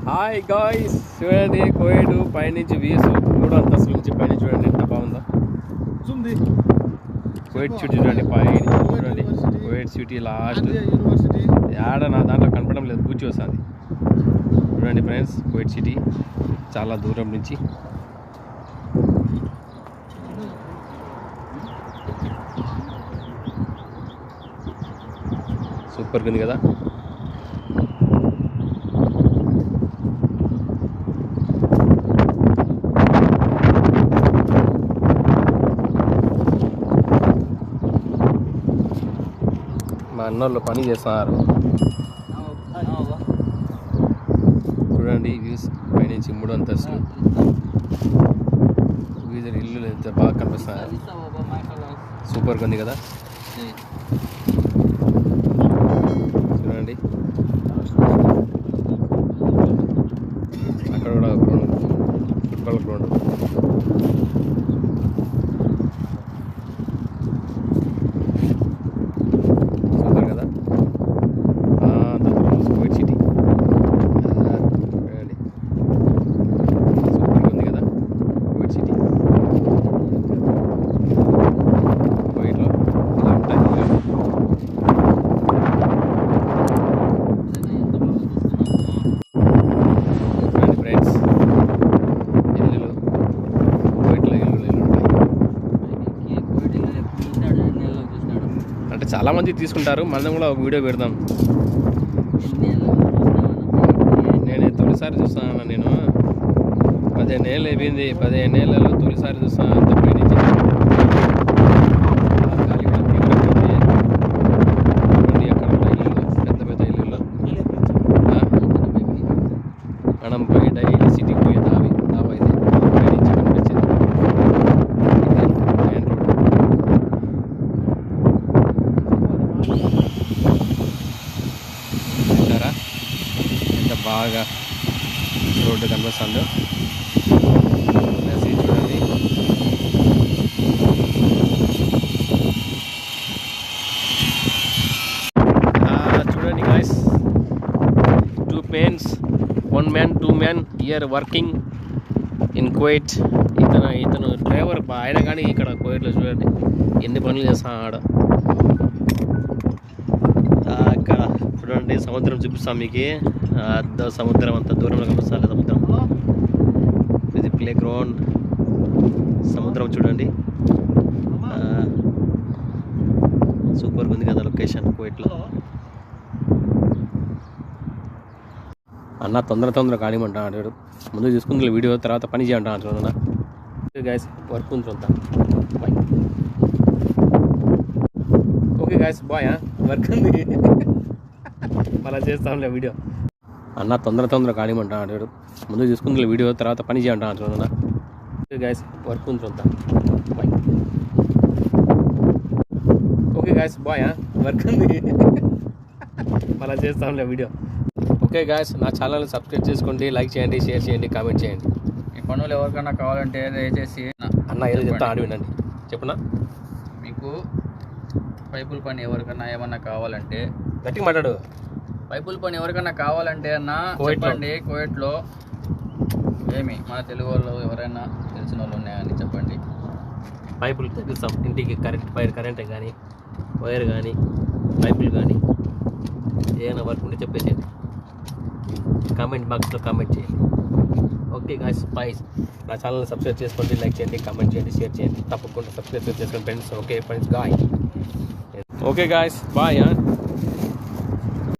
Hi guys, చూడండి కోయేడు పైనుంచి views 3 అంతస్తుల నుంచి పైన చూడండి ఎంత బాగుందో. కోయేట్ సిటీ చూడండి, పైన చూడండి కోయేట్ సిటీ లాస్ట్ యాడ నా దాంట్లో కనపడడం లేదు, పూచి వస్తుంది. చూడండి ఫ్రెండ్స్, కోయేట్ సిటీ చాలా దూరం నుంచి. సూపర్గా ఉంది కదా. మా అన్నోళ్ళు పని చేస్తున్నారు. చూడండి వ్యూస్ పైనుంచి 3 అంతస్తులు వివిధ ఇల్లు ఎంత బాగా కనిపిస్తున్నారు. సూపర్గా ఉంది కదా. చూడండి అక్కడ కూడా గ్రౌండ్, ఫుట్బాల్ గ్రౌండ్. సూపర్ కదా. కోయేట్ సిటీ చూడండి, సూపర్గా ఉంది కదా. కోయేట్ సిటీ కోయేట్లో ఇలా ఉంటాయి. ఫ్రెండ్స్, ఇల్లులు కోయేట్లో ఇల్లులు అంటే చాలామంది తీసుకుంటారు. మనం కూడా ఒక వీడియో పెడదాం. నేను తొలిసారి చూస్తాను. నేను 15 ఏళ్ళు అయిపోయింది. 15 ఏళ్ళలో తొలిసారి చూస్తాను అంత పైనుంచి. గాలి కూడా తీవ్రంగా ఉంది. అక్కడ కూడా ఇల్లులు, పెద్ద పెద్ద ఇల్లులు. మనం బయట డైలీ సిటీకి పోయే దావా ఇది పైనుంచి కనిపించేది. Main road. చూసారా ఎంత బాగా రోడ్డు కనిపిస్తుందో. మెసేజ్ చూడండి. చూడండి guys, 2 men, 1 man, 2 men here working in Kuwait. ఇతను డ్రైవర్ ఆయన కానీ ఇక్కడ కువైట్లో చూడండి ఎన్ని పనులు చేస్తాను ఆడ. అక్కడ చూడండి సముద్రం చూపిస్తాం మీకు. అర్ధ సముద్రం అంత దూరంలో కనిపిస్తుంది సముద్రం. ఇది ప్లే గ్రౌండ్. సముద్రం చూడండి, సూపర్గా ఉంది కదా లొకేషన్ కువైట్లో. అన్న తొందర కానిమంటాడు. ముందు చూసుకుంది వీడియో, తర్వాత పని చేయంటాను చూడన్నా. గైస్ వర్క్ ఉంది అంతా. Bye. Okay guys, bye. Work ఉంది, అలా చేస్తాంలే వీడియో. అన్న తొందర కానిమంటాడు. ముందు చూసుకుంది వీడియో, తర్వాత పని చేయంటాను చూడన్నా. గైస్ వర్క్ ఉంది అంతా. Bye. Okay guys, bye. Work ఉంది, అలా చేస్తాంలే వీడియో. ఓకే గాయస్, నా ఛానల్ని సబ్స్క్రైబ్ చేసుకోండి, లైక్ చేయండి, షేర్ చేయండి, కామెంట్ చేయండి. ఈ పనులు ఎవరికైనా కావాలంటే దయచేసి అన్న ఏదో చెప్తా ఆడి వినండి. చెప్పునా. మీకు పైపుల పని ఎవరికైనా ఏమన్నా కావాలంటే గట్టిగా మాట్లాడు. పైపుల పని ఎవరికైనా కావాలంటే అన్న కువైట్లో. చెప్పండి. కువైట్లో ఏమి మన తెలుగు వాళ్ళు ఎవరైనా తెలిసిన వాళ్ళు ఉన్నాయని చెప్పండి. పైపులు తగ్గిస్తాం. ఇంటికి కరెంటే కానీ, వైర్ కానీ, పైపులు కానీ ఏమైనా వర్క్ ఉంటే చెప్పేసేయండి. కామెంట్ బాక్స్లో కామెంట్ చేయండి. Okay guys, bye. నా ఛానల్ని సబ్స్క్రైబ్ చేసుకోండి, లైక్ చేయండి, కామెంట్ చేయండి, షేర్ చేయండి. తప్పకుండా సబ్స్క్రైబ్ చేసుకోండి friends. Okay friends, bye. Okay guys, bye.